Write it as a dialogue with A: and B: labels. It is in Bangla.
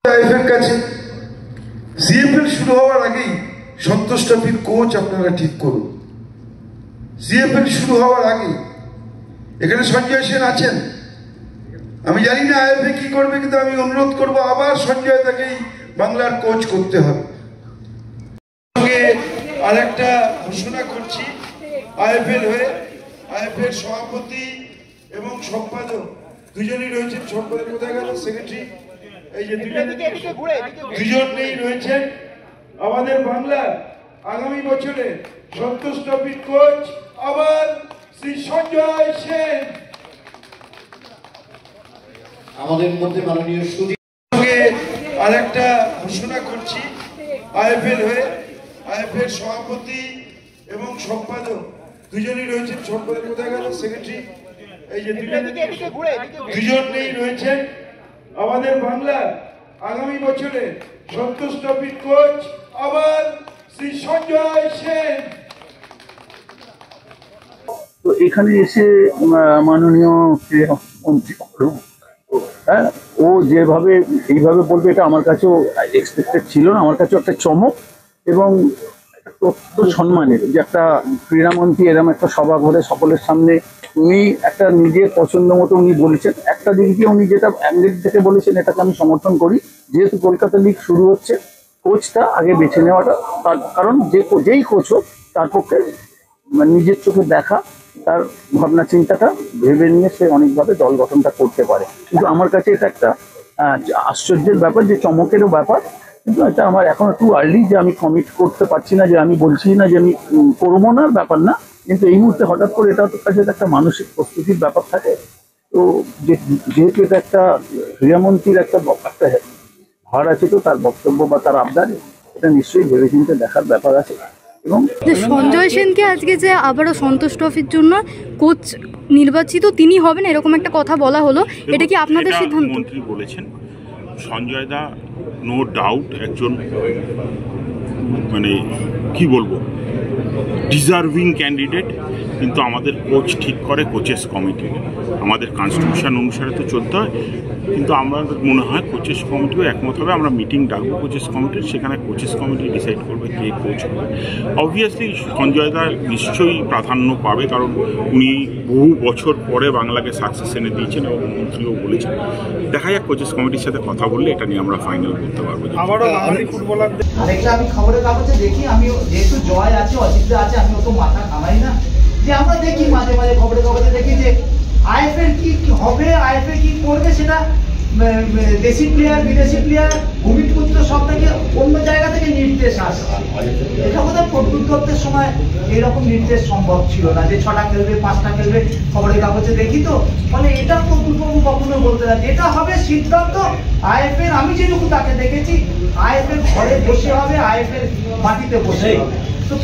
A: আইএফএর কাছে সিএফএল শুরু হওয়ার আগেই সন্তোষ ট্রফির কোচ আপনারা ঠিক করুন। সিএফএল শুরু হওয়ার আগেই এখানে সঞ্জয় সেন আছেন, আমি জানি না আইএফএ কি করবে, কিন্তু আমি অনুরোধ করব আবার সঞ্জয় তাকেই বাংলার কোচ করতে হবে। আর একটা ঘোষণা করছি, আইএফএর হয়ে আইএফএর সভাপতি এবং সম্পাদক দুজনই রয়েছেন। সম্পাদক কোথায় গেল? সেক্রেটারি এই যে দুজনেই রয়েছেন। আমাদের বাংলার আগামী বছরে সন্তোষ ট্রফির কোচ আবার শ্রী সঞ্জয় সেন।
B: আমাদের মধ্যে মাননীয়
A: আর একটা ঘোষণা করছি, আইএফএর হয়ে আইএফএর সভাপতি এবং সম্পাদক দুজনই রয়েছেন। সম্পাদক কোথায় গেল? সেক্রেটারি এই যে দুজনেই রয়েছেন। আমাদের বাংলার আগামী বছরে সন্তোষ ট্রফির কোচ আবার শ্রী সঞ্জয় সেন।
C: তো এখানে এসে মাননীয় ক্রীড়ামন্ত্রী ও যেভাবে এইভাবে বলবে, এটা আমার কাছেও এক্সপেক্টেড ছিল না। আমার কাছেও একটা চমক এবং অত্যন্ত সম্মানের যে একটা ক্রীড়ামন্ত্রী এরকম একটা সভা ঘরে সকলের সামনে উনি একটা নিজের পছন্দ মতো উনি বলেছেন। একটা দিক দিয়ে উনি যেটা অ্যাঙ্গেল থেকে বলেছেন এটাকে আমি সমর্থন করি, যেহেতু কলকাতা লিগ শুরু হচ্ছে কোচটা আগে বেছে নেওয়াটা, তার কারণ যেই কোচ হোক তার পক্ষে নিজের চোখে দেখা, তার ভাবনা চিন্তাটা ভেবে নিয়ে সে অনেকভাবে দল গঠনটা করতে পারে। কিন্তু আমার কাছে এটা একটা আশ্চর্যের ব্যাপার, যে চমকেরও ব্যাপার। কিন্তু এটা আমার এখন একটু আর্লি যে আমি কমিট করতে পারছি না, যে আমি বলছি না যে আমি করবো না, ব্যাপার না। কিন্তু এই মুহূর্তে হঠাৎ করে এটা কাছে একটা মানসিক প্রস্তুতির ব্যাপার থাকে। তো যেহেতু এটা একটা ক্রীড়ামন্ত্রীর একটা ভার আছে, তো তার বক্তব্য বা তার আবদারে এটা নিশ্চয়ই ভেবেচিন্তে দেখার ব্যাপার আছে। এবং
D: সঞ্জয় সেনকে আজকে যে আবারও সন্তোষ ট্রফির জন্য কোচ নির্বাচিত তিনি হবেন এরকম একটা কথা বলা হলো, এটা কি আপনাদের সিদ্ধান্ত?
E: মন্ত্রী বলেছেন সঞ্জয় দা নো ডাউট একজন মানে কি বলবো ডিজার্ভিং ক্যান্ডিডেট, কিন্তু আমাদের কোচ ঠিক করে কোচেস কমিটি। আমাদের কনস্টিটিউশন অনুসারে তো চলতে হয়, কিন্তু আমাদের মনে হয় কোচেস কমিটিও একমত হবে। আমরা মিটিং ডাকবো কোচেস কমিটির, সেখানে কোচেস কমিটি ডিসাইড করবে কে কোচ হবে। অবভিয়াসলি সঞ্জয় দা নিশ্চয়ই প্রাধান্য পাবে, কারণ উনি বহু বছর পরে বাংলাকে সাকসেস এনে দিয়েছেন এবং মন্ত্রীও বলেছেন। দেখা যাক কোচেস কমিটির সাথে কথা বললে এটা নিয়ে আমরা ফাইনাল করতে পারবো।
B: আরেকটা আমি খবরের কাগজে দেখি, আমি যেহেতু জয় আছে অজিতদা আছে, আমি অত মাথা ঘামাই না, যে আমরা দেখি মাঝে মাঝে খবরের কাগজে দেখি যে আইএফএর কি হবে, আইএফএ কি করবে, সেটা দেশি প্লেয়ার বিদেশি প্লেয়ার ভূমিপুত্র সব থেকে অন্য জায়গা থেকে নির্দেশ আসে। এটা বোধহয় প্রদ্যুৎ দত্তের সময় এরকম নির্দেশ সম্ভব ছিল না, যে 6টা খেলবে 5টা খেলবে। খবরের কাগজে দেখি তো, মানে এটা প্রদ্যুৎবাবু কখনো বলতে না, এটা হবে সিদ্ধান্ত আইএফএর। আমি যেটুকু তাকে দেখেছি আইএফএর ঘরে বসে হবে, আইএফএর মাটিতে বসে হবে। তো